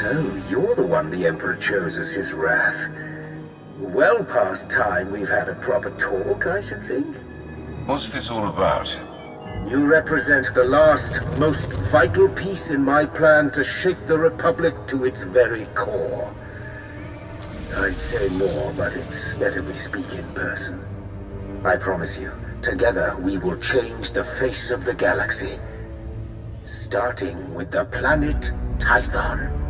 So, you're the one the Emperor chose as his wrath. Well past time we've had a proper talk, I should think. What's this all about? You represent the last, most vital piece in my plan to shake the Republic to its very core. I'd say more, but it's better we speak in person. I promise you, together we will change the face of the galaxy. Starting with the planet Tython.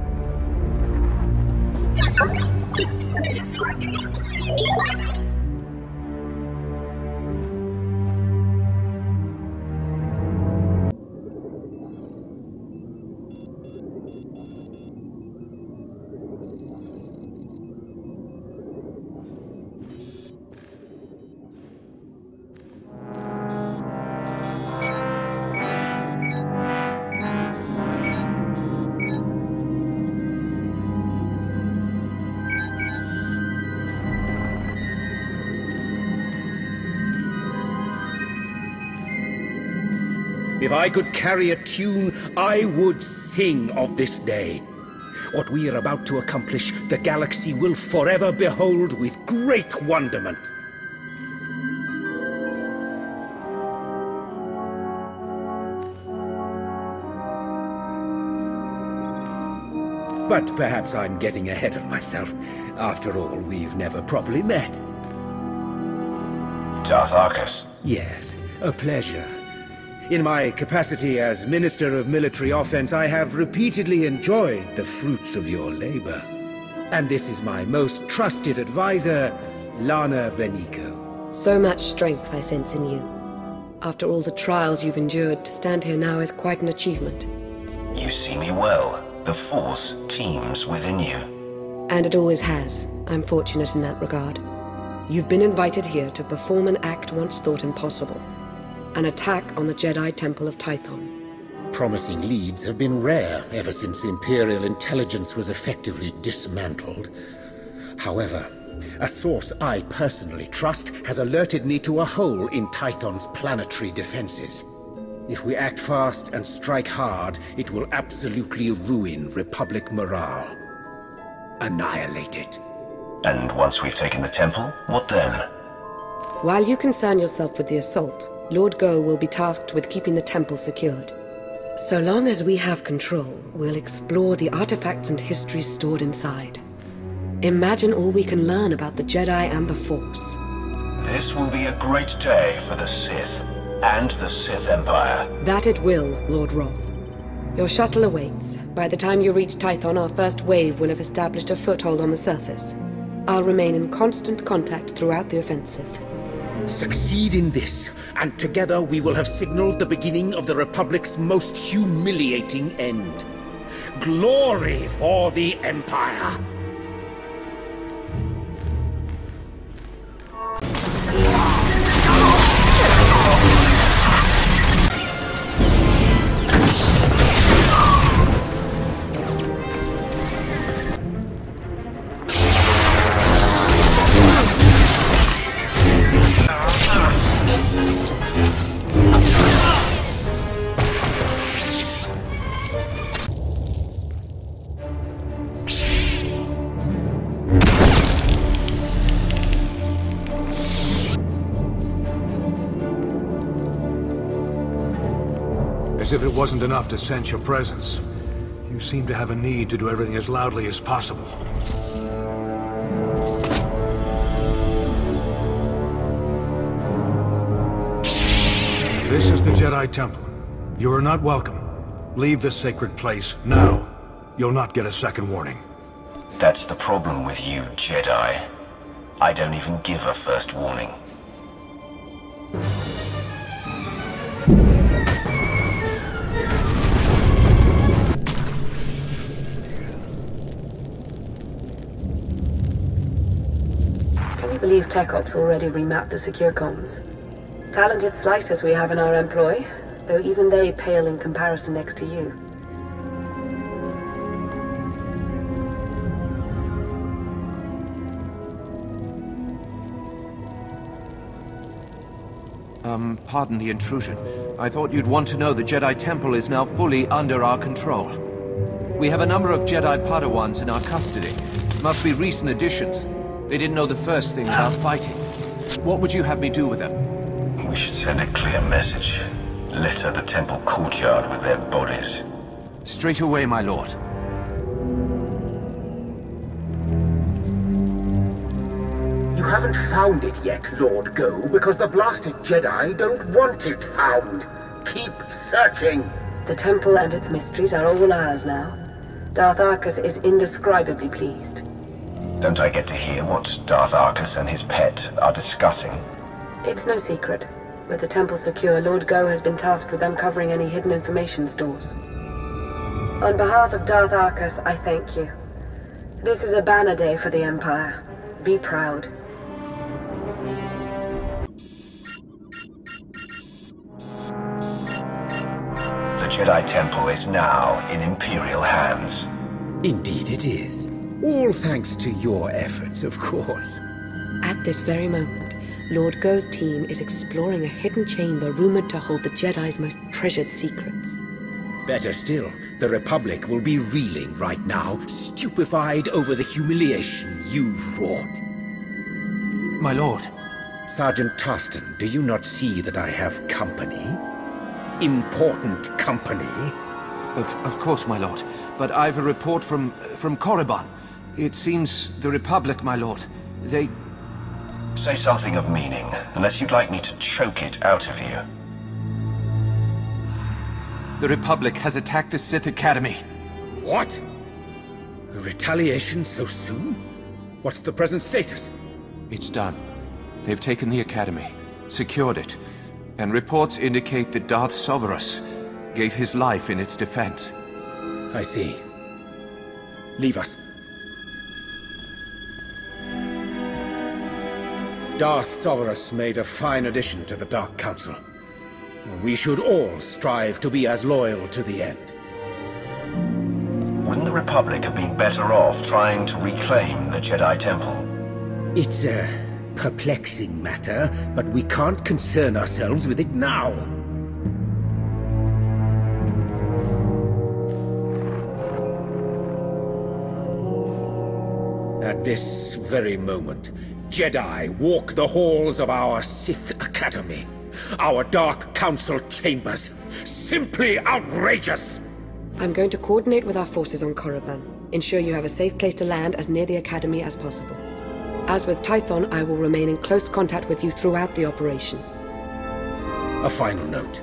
If I could carry a tune, I would sing of this day. What we are about to accomplish, the galaxy will forever behold with great wonderment. But perhaps I'm getting ahead of myself. After all, we've never properly met. Darth Arcus. Yes, a pleasure. In my capacity as Minister of Military Offense, I have repeatedly enjoyed the fruits of your labor. And this is my most trusted advisor, Lana Benico. So much strength I sense in you. After all the trials you've endured, to stand here now is quite an achievement. You see me well. The Force teems within you. And it always has. I'm fortunate in that regard. You've been invited here to perform an act once thought impossible. An attack on the Jedi Temple of Tython. Promising leads have been rare ever since Imperial intelligence was effectively dismantled. However, a source I personally trust has alerted me to a hole in Tython's planetary defenses. If we act fast and strike hard, it will absolutely ruin Republic morale. Annihilate it. And once we've taken the temple, what then? While you concern yourself with the assault, Lord Go will be tasked with keeping the temple secured. So long as we have control, we'll explore the artifacts and histories stored inside. Imagine all we can learn about the Jedi and the Force. This will be a great day for the Sith and the Sith Empire. That it will, Lord Rolf. Your shuttle awaits. By the time you reach Tython, our first wave will have established a foothold on the surface. I'll remain in constant contact throughout the offensive. Succeed in this, and together we will have signaled the beginning of the Republic's most humiliating end. Glory for the Empire! As if it wasn't enough to sense your presence, you seem to have a need to do everything as loudly as possible. This is the Jedi Temple. You are not welcome. Leave this sacred place now. You'll not get a second warning. That's the problem with you, Jedi. I don't even give a first warning. Can you believe Tech Ops already remapped the secure comms? Talented slicers we have in our employ, though even they pale in comparison next to you. Pardon the intrusion. I thought you'd want to know the Jedi Temple is now fully under our control. We have a number of Jedi Padawans in our custody. Must be recent additions. They didn't know the first thing about fighting. What would you have me do with them? We should send a clear message. Litter the temple courtyard with their bodies. Straight away, my lord. You haven't found it yet, Lord Go, because the blasted Jedi don't want it found. Keep searching. The temple and its mysteries are all ours now. Darth Arcus is indescribably pleased. Don't I get to hear what Darth Arcus and his pet are discussing? It's no secret. With the temple secure, Lord Go has been tasked with uncovering any hidden information stores. On behalf of Darth Arcus, I thank you. This is a banner day for the Empire. Be proud. The Jedi Temple is now in Imperial hands. Indeed it is. All thanks to your efforts, of course. At this very moment, Lord Go's team is exploring a hidden chamber rumored to hold the Jedi's most treasured secrets. Better still, the Republic will be reeling right now, stupefied over the humiliation you've wrought. My lord. Sergeant Tarston, do you not see that I have company? Important company? Of course, my lord. But I've a report from Korriban. It seems the Republic, my lord. They... Say something of meaning, unless you'd like me to choke it out of you. The Republic has attacked the Sith Academy. What? A retaliation so soon? What's the present status? It's done. They've taken the Academy, secured it, and reports indicate that Darth Sovereign gave his life in its defense. I see. Leave us. Darth Sovereign made a fine addition to the Dark Council. We should all strive to be as loyal to the end. Wouldn't the Republic have been better off trying to reclaim the Jedi Temple? It's a perplexing matter, but we can't concern ourselves with it now. At this very moment, Jedi walk the halls of our Sith Academy. Our Dark Council chambers. Simply outrageous! I'm going to coordinate with our forces on Korriban. Ensure you have a safe place to land as near the Academy as possible. As with Tython, I will remain in close contact with you throughout the operation. A final note.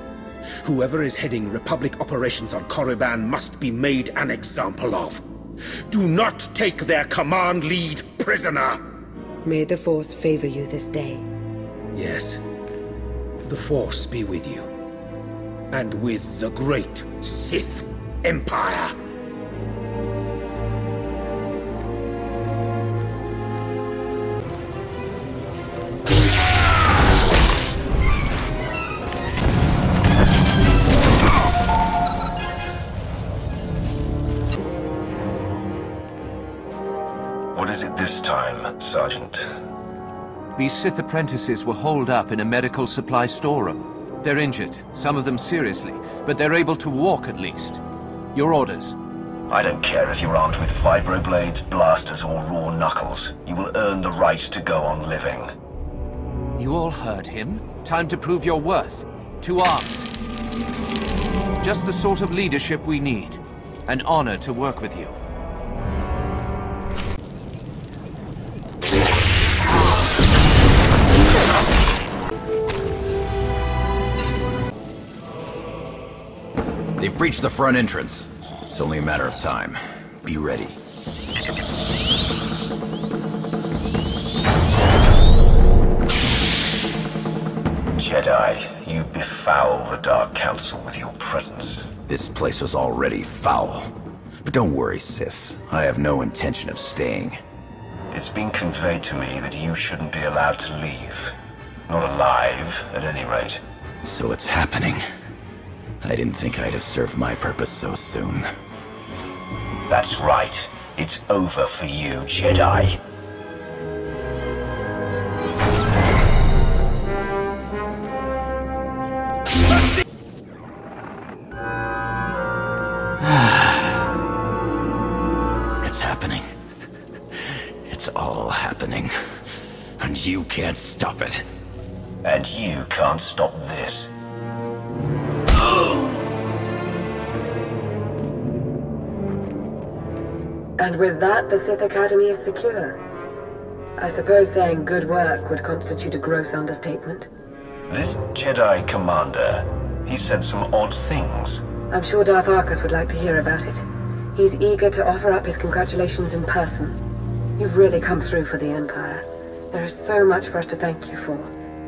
Whoever is heading Republic operations on Korriban must be made an example of. Do not take their command lead prisoner! May the Force favor you this day. Yes. The Force be with you. And with the great Sith Empire. What is it this time, Sergeant? These Sith apprentices were holed up in a medical supply storeroom. They're injured, some of them seriously, but they're able to walk at least. Your orders? I don't care if you're armed with vibroblades, blasters, or raw knuckles. You will earn the right to go on living. You all heard him. Time to prove your worth. To arms. Just the sort of leadership we need. An honor to work with you. They've breached the front entrance. It's only a matter of time. Be ready. Jedi, you befoul the Dark Council with your presence. This place was already foul. But don't worry, Sis. I have no intention of staying. It's been conveyed to me that you shouldn't be allowed to leave. Not alive, at any rate. So it's happening. I didn't think I'd have served my purpose so soon. That's right. It's over for you, Jedi. poisoning. And you can't stop it. And you can't stop this. And with that, the Sith Academy is secure. I suppose saying good work would constitute a gross understatement. This Jedi commander, he said some odd things. I'm sure Darth Arcus would like to hear about it. He's eager to offer up his congratulations in person. You've really come through for the Empire. There is so much for us to thank you for,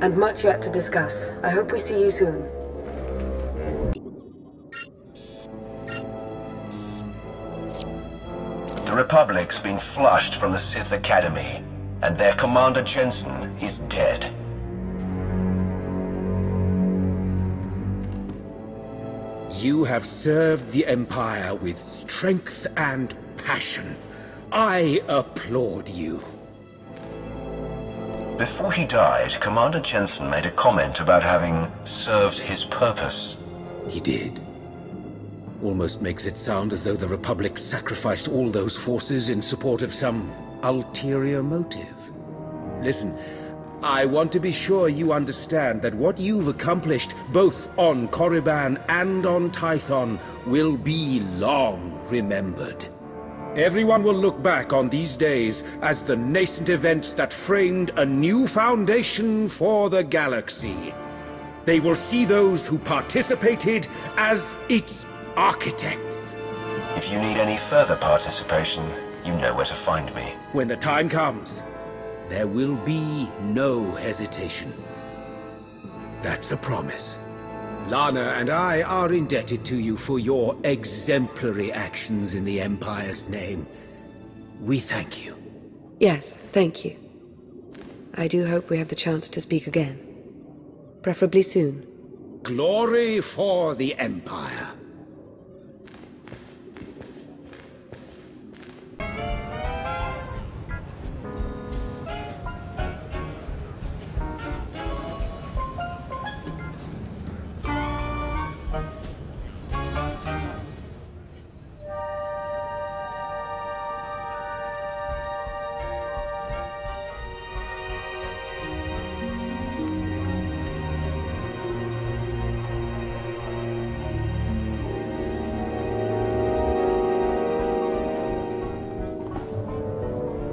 and much yet to discuss. I hope we see you soon. The Republic's been flushed from the Sith Academy, and their commander Jensen is dead. You have served the Empire with strength and passion. I applaud you. Before he died, Commander Jensen made a comment about having served his purpose. He did. Almost makes it sound as though the Republic sacrificed all those forces in support of some ulterior motive. Listen, I want to be sure you understand that what you've accomplished, both on Korriban and on Tython, will be long remembered. Everyone will look back on these days as the nascent events that framed a new foundation for the galaxy. They will see those who participated as its architects. If you need any further participation, you know where to find me. When the time comes, there will be no hesitation. That's a promise. Lana and I are indebted to you for your exemplary actions in the Empire's name. We thank you. Yes, thank you. I do hope we have the chance to speak again. Preferably soon. Glory for the Empire.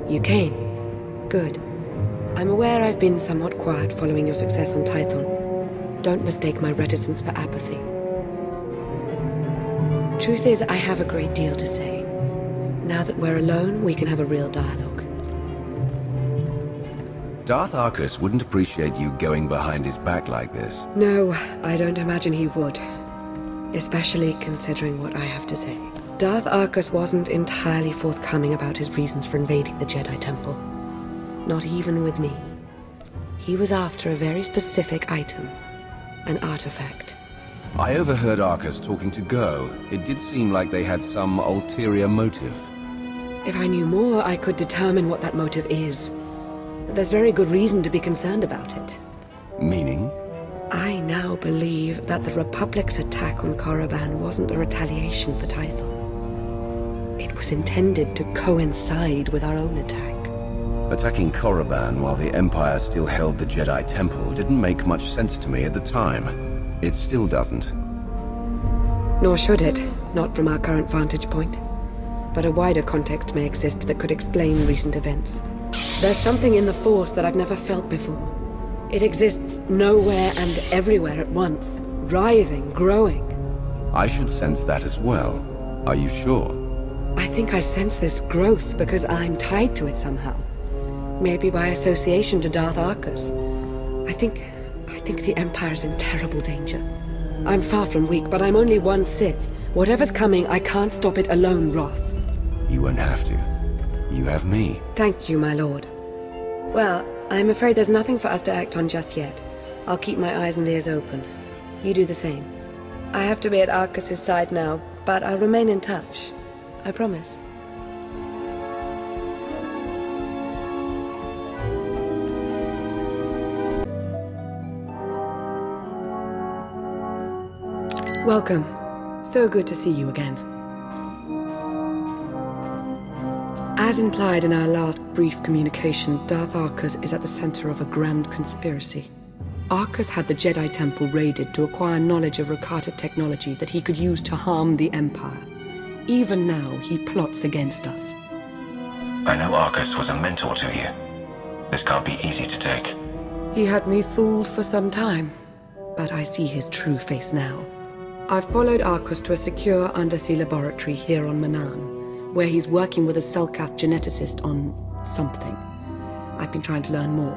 You came. Good. I'm aware I've been somewhat quiet following your success on Tython. Don't mistake my reticence for apathy. Truth is, I have a great deal to say. Now that we're alone, we can have a real dialogue. Darth Arcus wouldn't appreciate you going behind his back like this. No, I don't imagine he would. Especially considering what I have to say. Darth Arcus wasn't entirely forthcoming about his reasons for invading the Jedi Temple. Not even with me. He was after a very specific item. An artifact. I overheard Arcus talking to Go. It did seem like they had some ulterior motive. If I knew more, I could determine what that motive is. There's very good reason to be concerned about it. Meaning? I now believe that the Republic's attack on Korriban wasn't a retaliation for Tython. It was intended to coincide with our own attack. Attacking Korriban while the Empire still held the Jedi Temple didn't make much sense to me at the time. It still doesn't. Nor should it, not from our current vantage point. But a wider context may exist that could explain recent events. There's something in the Force that I've never felt before. It exists nowhere and everywhere at once, writhing, growing. I should sense that as well. Are you sure? I think I sense this growth because I'm tied to it somehow. Maybe by association to Darth Arcus. I think the Empire's in terrible danger. I'm far from weak, but I'm only one Sith. Whatever's coming, I can't stop it alone, Roth. You won't have to. You have me. Thank you, my lord. Well, I'm afraid there's nothing for us to act on just yet. I'll keep my eyes and ears open. You do the same. I have to be at Arcus's side now, but I'll remain in touch. I promise. Welcome. So good to see you again. As implied in our last brief communication, Darth Arcus is at the center of a grand conspiracy. Arcus had the Jedi Temple raided to acquire knowledge of Rakata technology that he could use to harm the Empire. Even now, he plots against us. I know Arcus was a mentor to you. This can't be easy to take. He had me fooled for some time, but I see his true face now. I've followed Arcus to a secure undersea laboratory here on Manaan, where he's working with a Selkath geneticist on something. I've been trying to learn more.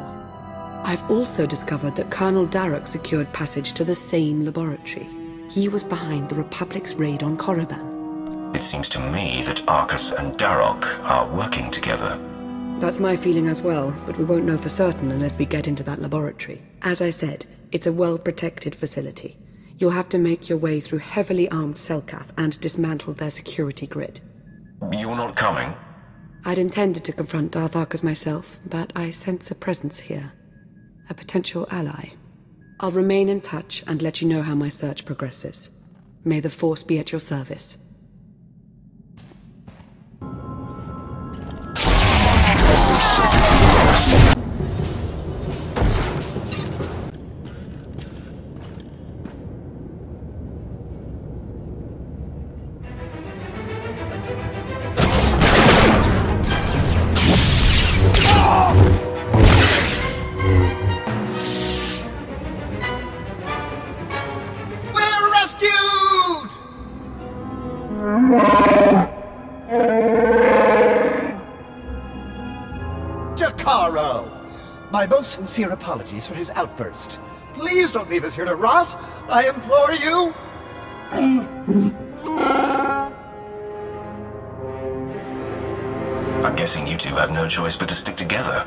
I've also discovered that Colonel Darroch secured passage to the same laboratory. He was behind the Republic's raid on Korriban. It seems to me that Arcus and Darroch are working together. That's my feeling as well, but we won't know for certain unless we get into that laboratory. As I said, it's a well-protected facility. You'll have to make your way through heavily armed Selkath and dismantle their security grid. You're not coming? I'd intended to confront Darth Arcus myself, but I sense a presence here. A potential ally. I'll remain in touch and let you know how my search progresses. May the Force be at your service. My most sincere apologies for his outburst. Please don't leave us here to rot. I implore you. I'm guessing you two have no choice but to stick together.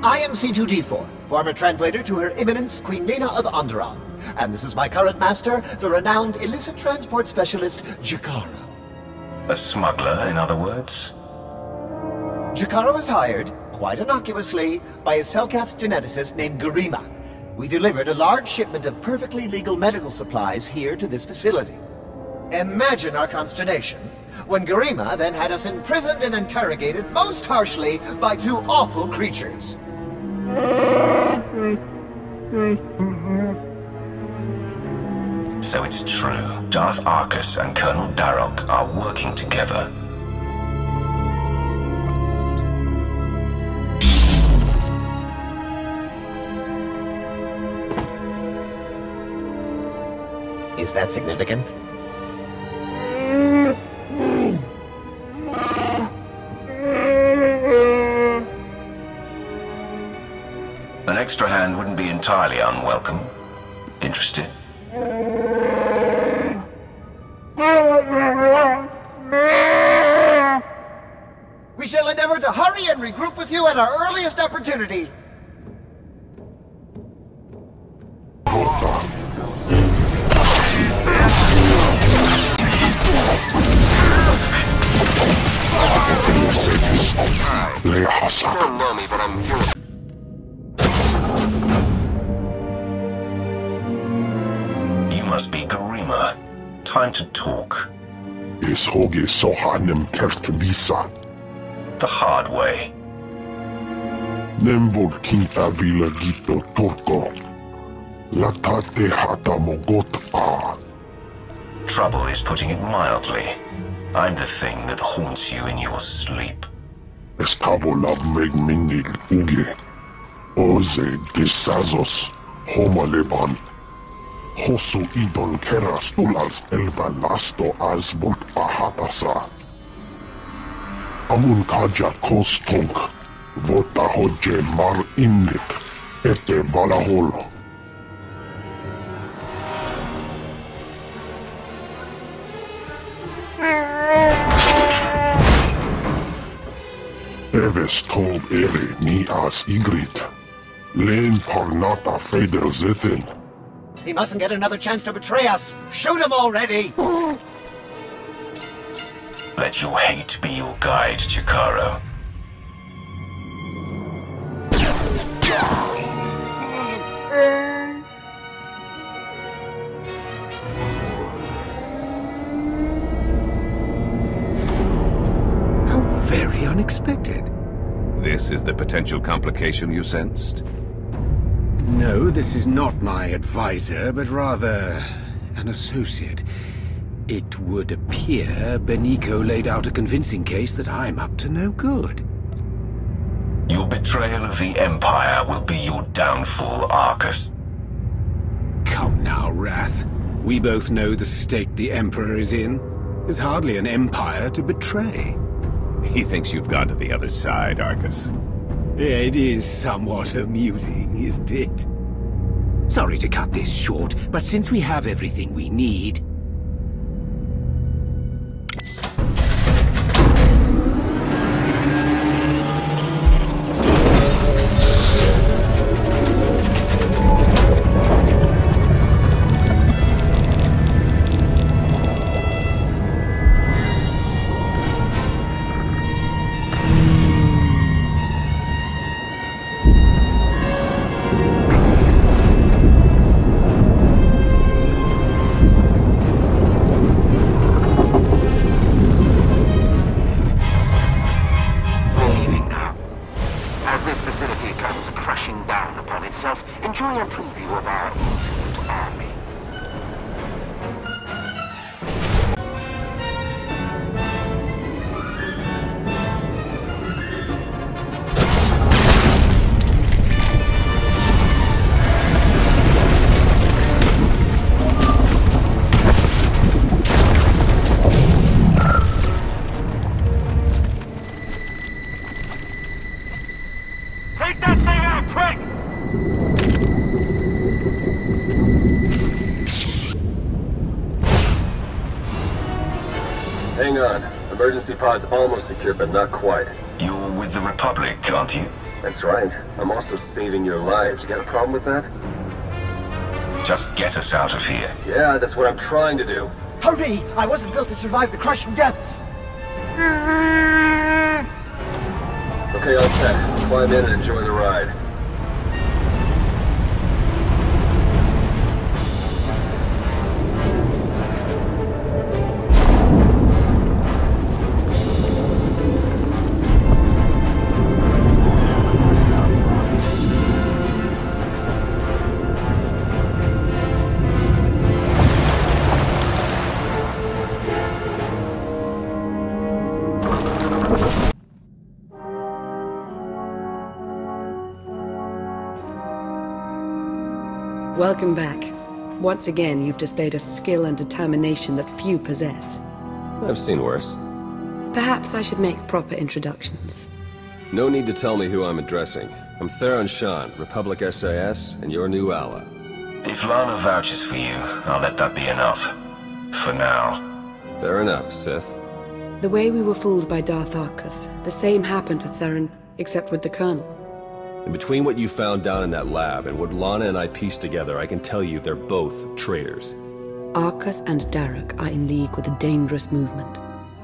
I am C2D4, former translator to Her Eminence Queen Nina of Onderon. And this is my current master, the renowned illicit transport specialist, Jragorias. A smuggler, in other words? Jragorias was hired, quite innocuously, by a Selkath geneticist named Garima. We delivered a large shipment of perfectly legal medical supplies here to this facility. Imagine our consternation when Garima then had us imprisoned and interrogated most harshly by two awful creatures. So it's true. Darth Arcus and Colonel Darroch are working together. Is that significant? An extra hand wouldn't be entirely unwelcome. Interested? We shall endeavor to hurry and regroup with you at our earliest opportunity. You don't know me, but I'm here. You must be Garima. Time to talk. The hard way. Trouble is putting it mildly. I'm the thing that haunts you in your sleep. Estavolab megminil uge. Oze desazos homaleban. Hosu idon keras tulals elvalasto asbot ahatasa. Amun kaja kostunk. Vota hoje mar innik. Ete valahol. Eves tob ere ni as igrit. Len parnata feder zeten. He mustn't get another chance to betray us. Shoot him already! Let your hate be your guide, Jragorias. is the potential complication you sensed? No, this is not my advisor, but rather an associate. It would appear Beniko laid out a convincing case that I'm up to no good. Your betrayal of the Empire will be your downfall, Arcus. Come now, Wrath. We both know the state the Emperor is in. There's hardly an Empire to betray. He thinks you've gone to the other side, Arcus. It is somewhat amusing, isn't it? Sorry to cut this short, but since we have everything we need... Enjoy a preview of our infinite army. Take that thing out, quick! Hang on. Emergency pod's almost secure, but not quite. You're with the Republic, aren't you? That's right. I'm also saving your lives. You got a problem with that? Just get us out of here. Yeah, that's what I'm trying to do. Hurry! I wasn't built to survive the crushing depths! Okay, all set. Climb in and enjoy the ride. Welcome back. Once again, you've displayed a skill and determination that few possess. I've seen worse. Perhaps I should make proper introductions. No need to tell me who I'm addressing. I'm Theron Shan, Republic SAS, and your new ally. If Lana vouches for you, I'll let that be enough. For now. Fair enough, Sith. The way we were fooled by Darth Arcus, the same happened to Theron, except with the Colonel. And between what you found down in that lab and what Lana and I pieced together, I can tell you they're both traitors. Arcus and Darok are in league with a dangerous movement.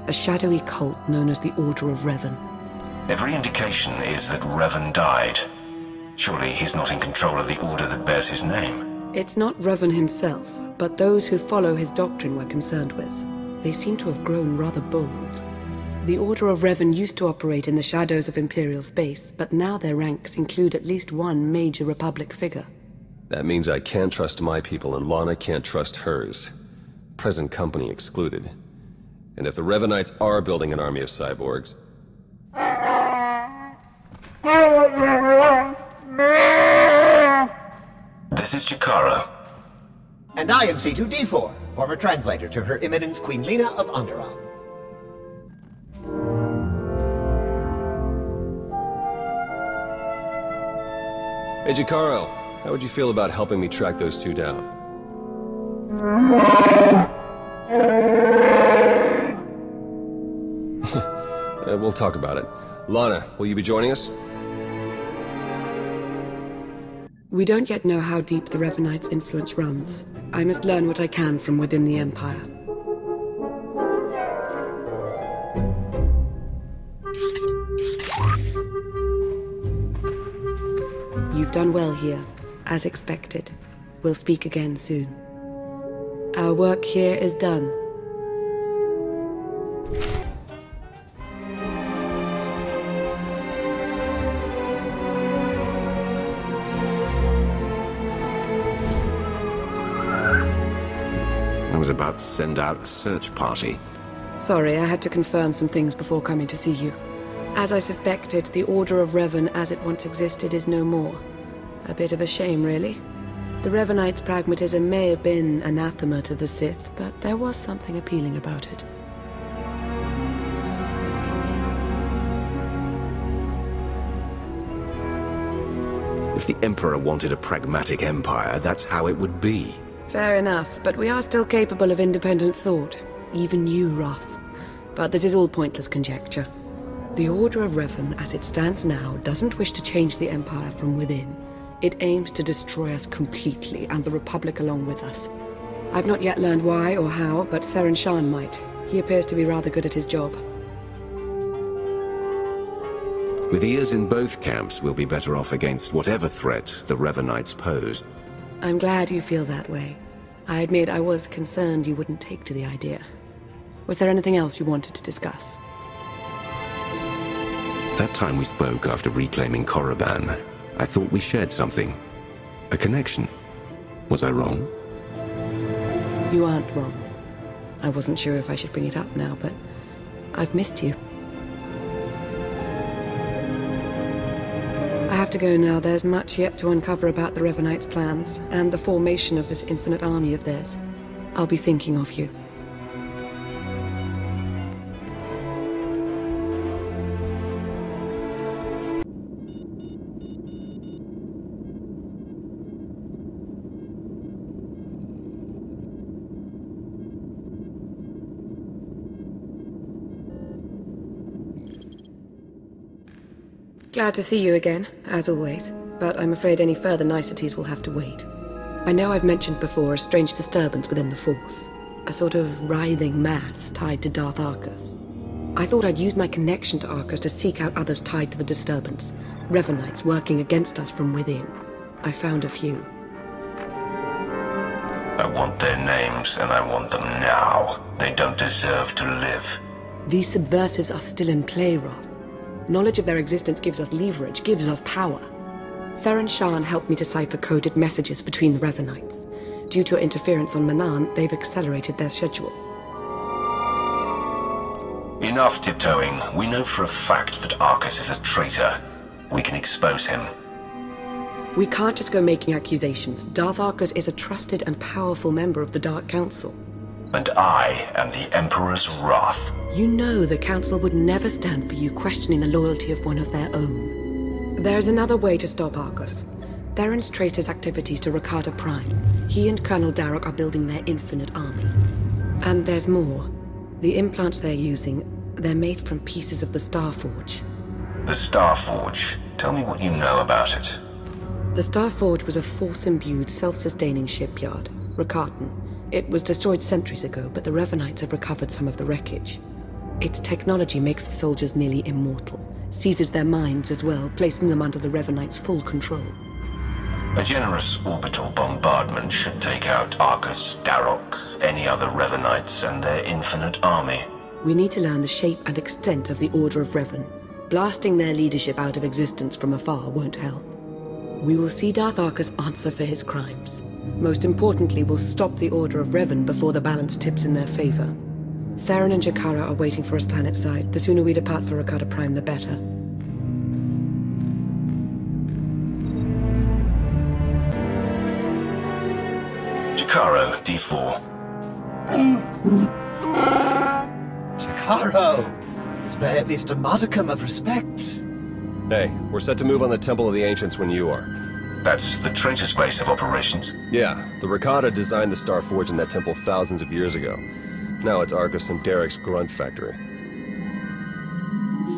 A shadowy cult known as the Order of Revan. Every indication is that Revan died. Surely he's not in control of the order that bears his name. It's not Revan himself, but those who follow his doctrine we're concerned with. They seem to have grown rather bold. The Order of Revan used to operate in the shadows of Imperial space, but now their ranks include at least one major Republic figure. That means I can't trust my people and Lana can't trust hers. Present company excluded. And if the Revanites are building an army of cyborgs... This is Jakaro. And I am C2D4, former translator to Her Eminence Queen Lena of Onderon. Hey, Jakaro, how would you feel about helping me track those two down? We'll talk about it. Lana, will you be joining us? We don't yet know how deep the Revanites' influence runs. I must learn what I can from within the Empire. You've done well here, as expected. We'll speak again soon. Our work here is done. was about to send out a search party. Sorry, I had to confirm some things before coming to see you. As I suspected, the Order of Revan as it once existed is no more. A bit of a shame, really. The Revanites' pragmatism may have been anathema to the Sith, but there was something appealing about it. If the Emperor wanted a pragmatic empire, that's how it would be. Fair enough, but we are still capable of independent thought. Even you, Wrath. But this is all pointless conjecture. The Order of Revan, as it stands now, doesn't wish to change the Empire from within. It aims to destroy us completely, and the Republic along with us. I've not yet learned why or how, but Theron Shan might. He appears to be rather good at his job. With ears in both camps, we'll be better off against whatever threat the Revanites pose. I'm glad you feel that way. I admit I was concerned you wouldn't take to the idea. Was there anything else you wanted to discuss? That time we spoke after reclaiming Korriban, I thought we shared something. A connection. Was I wrong? You aren't wrong. I wasn't sure if I should bring it up now, but I've missed you. I have to go now. There's much yet to uncover about the Revanites' plans, and the formation of this infinite army of theirs. I'll be thinking of you. Glad to see you again, as always, but I'm afraid any further niceties will have to wait. I know I've mentioned before a strange disturbance within the Force, a sort of writhing mass tied to Darth Arcus. I thought I'd use my connection to Arcus to seek out others tied to the disturbance, Revanites working against us from within. I found a few. I want their names, and I want them now. They don't deserve to live. These subversives are still in play, Wrath. Knowledge of their existence gives us leverage, gives us power. Theron Shan helped me decipher coded messages between the Revanites. Due to interference on Manan, they've accelerated their schedule. Enough tiptoeing. We know for a fact that Arcus is a traitor. We can expose him. We can't just go making accusations. Darth Arcus is a trusted and powerful member of the Dark Council. And I am the Emperor's wrath. You know the Council would never stand for you questioning the loyalty of one of their own. There's another way to stop Arcus. Theron's traced his activities to Rakata Prime. He and Colonel Darroch are building their infinite army. And there's more. The implants they're using, they're made from pieces of the Starforge. The Starforge? Tell me what you know about it. The Starforge was a Force-imbued, self-sustaining shipyard, Rakatan. It was destroyed centuries ago, but the Revanites have recovered some of the wreckage. Its technology makes the soldiers nearly immortal, seizes their minds as well, placing them under the Revanites' full control. A generous orbital bombardment should take out Arcus, Darroch, any other Revanites, and their infinite army. We need to learn the shape and extent of the Order of Revan. Blasting their leadership out of existence from afar won't help. We will see Darth Arcus answer for his crimes. Most importantly, we'll stop the Order of Revan before the balance tips in their favor. Theron and Jakara are waiting for us planetside. The sooner we depart for Rakata Prime, the better. Jakaro, D4. Jakaro! Spare at least a modicum of respect. Hey, we're set to move on the Temple of the Ancients when you are. That's the traitor's base of operations? Yeah, the Rakata designed the Starforge in that temple thousands of years ago. Now it's Arcus and Darroch's grunt factory.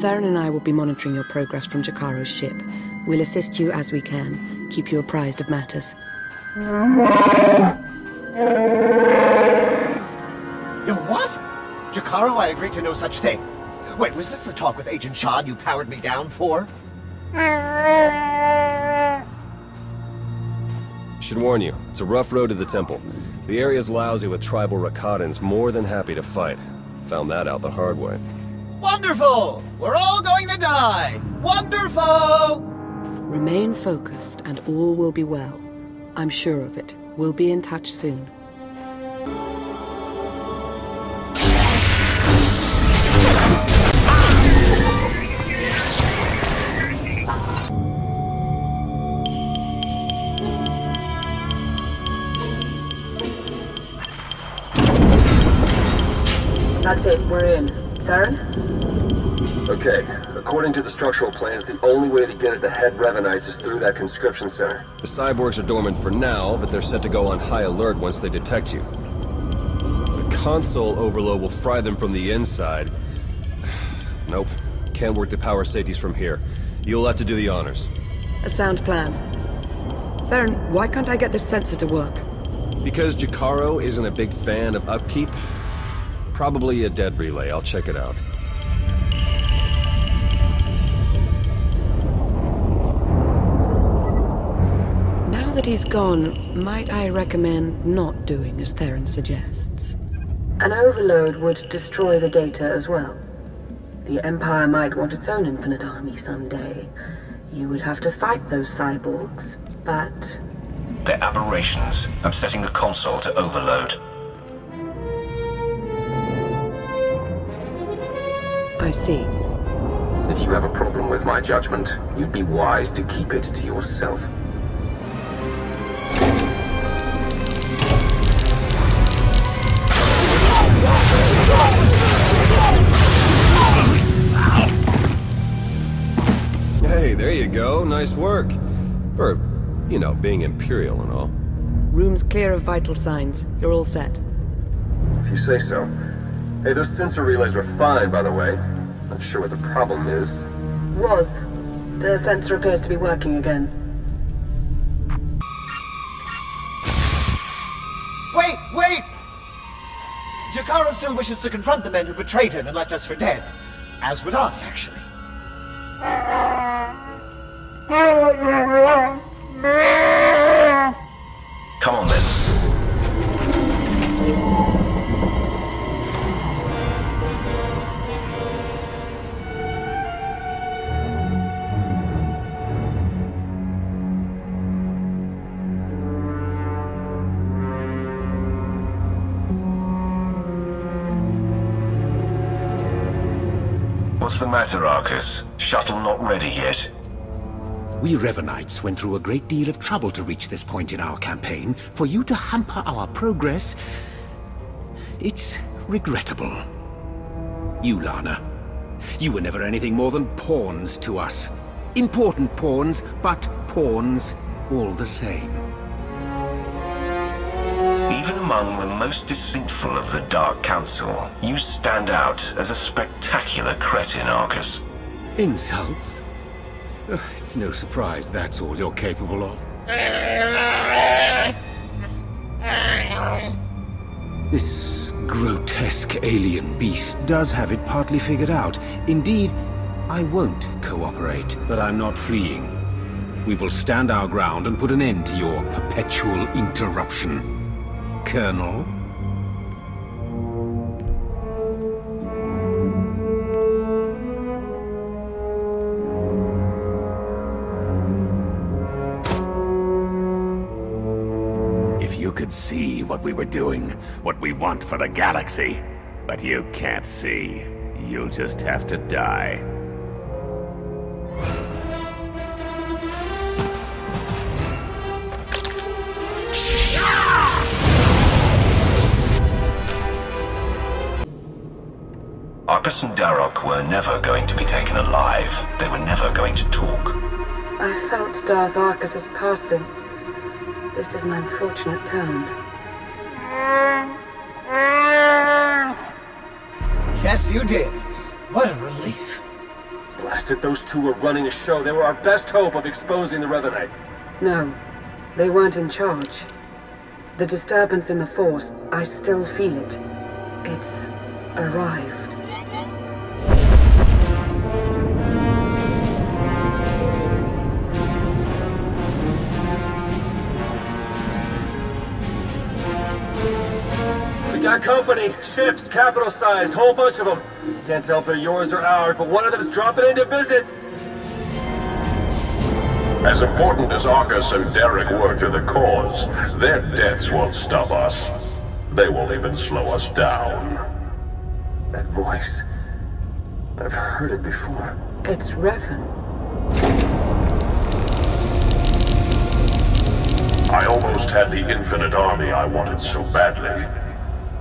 Theron and I will be monitoring your progress from Jakaro's ship. We'll assist you as we can, keep you apprised of matters. Yo, what? Jakaro, I agreed to no such thing. Wait, was this the talk with Agent Shan you powered me down for? Should warn you, it's a rough road to the temple. The area's lousy with tribal Rakatans more than happy to fight. Found that out the hard way. Wonderful! We're all going to die! Wonderful! Remain focused and all will be well. I'm sure of it. We'll be in touch soon. That's it, we're in. Theron? Okay, according to the structural plans, the only way to get at the head Revenites is through that conscription center. The cyborgs are dormant for now, but they're set to go on high alert once they detect you. The console overload will fry them from the inside. Nope, can't work the power safeties from here. You'll have to do the honors. A sound plan. Theron, why can't I get this sensor to work? Because Jakaro isn't a big fan of upkeep? Probably a dead relay, I'll check it out. Now that he's gone, might I recommend not doing as Theron suggests? An overload would destroy the data as well. The Empire might want its own infinite army someday. You would have to fight those cyborgs, but... They're aberrations. I'm setting the console to overload. I see. If you have a problem with my judgment, you'd be wise to keep it to yourself. Hey, there you go. Nice work. For, you know, being Imperial and all. Room's clear of vital signs. You're all set. If you say so. Hey, those sensor relays were fine, by the way. Not sure what the problem is. Was. The sensor appears to be working again. Wait! Wait! Jakaro still wishes to confront the men who betrayed him and left us for dead. As would I, actually. Come on then. What's the matter, Arcus? Shuttle not ready yet? We Revenites went through a great deal of trouble to reach this point in our campaign. For you to hamper our progress, it's regrettable. You, Lana, you were never anything more than pawns to us. Important pawns, but pawns all the same. Even among the most deceitful of the Dark Council, you stand out as a spectacular cretin, Arcus. Insults? It's no surprise that's all you're capable of. This grotesque alien beast does have it partly figured out. Indeed, I won't cooperate, but I'm not fleeing. We will stand our ground and put an end to your perpetual interruption. Colonel? If you could see what we were doing, what we want for the galaxy, but you can't see. You'll just have to die. Arcus and Darroch were never going to be taken alive. They were never going to talk. I felt Darth Arcus's passing. This is an unfortunate turn. Yes, you did. What a relief. Blasted, those two were running a show. They were our best hope of exposing the Revenites. No, they weren't in charge. The disturbance in the Force, I still feel it. It's arrived. We got company, ships, capital-sized, whole bunch of them. Can't tell if they're yours or ours, but one of them's dropping in to visit. As important as Arcus and Derek were to the cause, their deaths won't stop us. They won't even slow us down. That voice. I've heard it before. It's Revan. I almost had the infinite army I wanted so badly.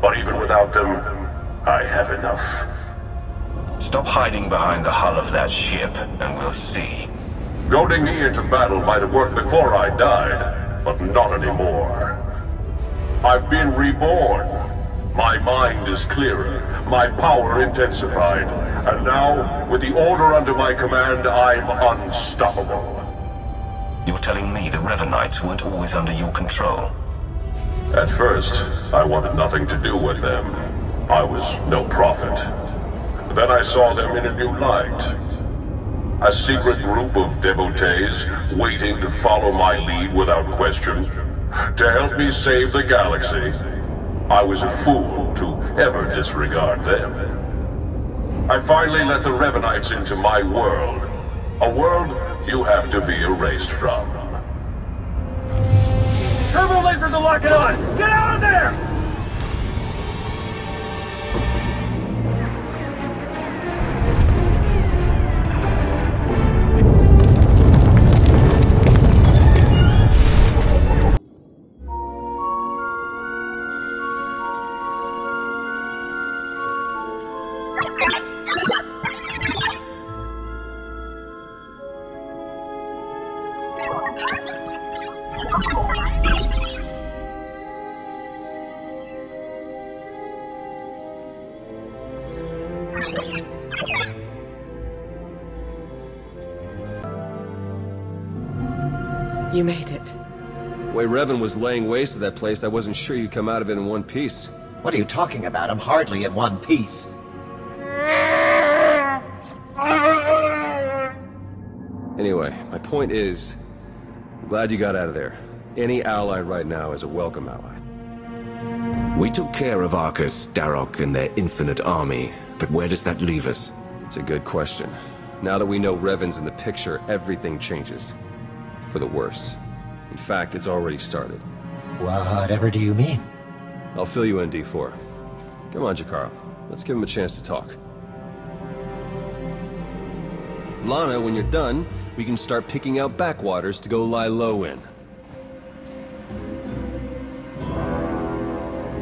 But even without them, I have enough. Stop hiding behind the hull of that ship, and we'll see. Goading me into battle might have worked before I died, but not anymore. I've been reborn. My mind is clearer, my power intensified, and now, with the order under my command, I'm unstoppable. You're telling me the Revenites weren't always under your control? At first, I wanted nothing to do with them. I was no prophet. Then I saw them in a new light. A secret group of devotees waiting to follow my lead without question, to help me save the galaxy. I was a fool to ever disregard them. I finally let the Revenites into my world. A world you have to be erased from. Turbo lasers are locking on! Get out of there! You made it. The way Revan was laying waste to that place, I wasn't sure you'd come out of it in one piece. What are you talking about? I'm hardly in one piece. Anyway, my point is, I'm glad you got out of there. Any ally right now is a welcome ally. We took care of Arcus, Darok, and their infinite army, but where does that leave us? It's a good question. Now that we know Revan's in the picture, everything changes. For the worse. In fact, it's already started. Whatever do you mean? I'll fill you in, D4. Come on, Jakaro. Let's give him a chance to talk. Lana, when you're done, we can start picking out backwaters to go lie low in.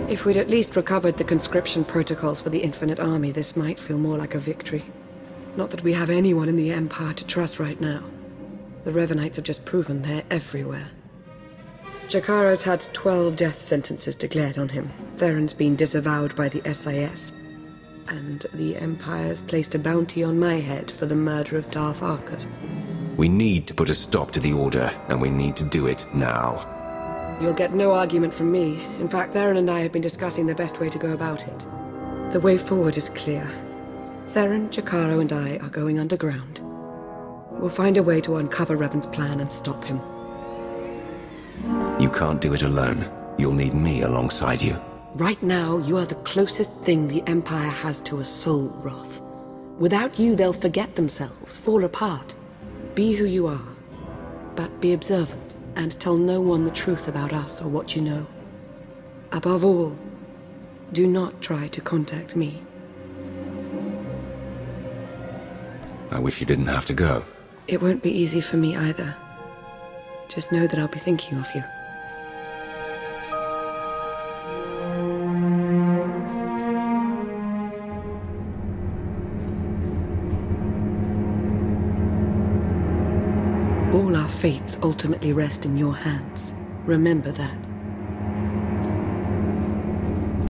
If we'd at least recovered the conscription protocols for the Infinite Army, this might feel more like a victory. Not that we have anyone in the Empire to trust right now. The Revenites have just proven they're everywhere. Jakaro's had 12 death sentences declared on him. Theron's been disavowed by the SIS. And the Empire's placed a bounty on my head for the murder of Darth Arcus. We need to put a stop to the Order, and we need to do it now. You'll get no argument from me. In fact, Theron and I have been discussing the best way to go about it. The way forward is clear. Theron, Jakaro, and I are going underground. We'll find a way to uncover Revan's plan and stop him. You can't do it alone. You'll need me alongside you. Right now, you are the closest thing the Empire has to a soul, Roth. Without you, they'll forget themselves, fall apart. Be who you are. But be observant, and tell no one the truth about us or what you know. Above all, do not try to contact me. I wish you didn't have to go. It won't be easy for me either. Just know that I'll be thinking of you. All our fates ultimately rest in your hands. Remember that.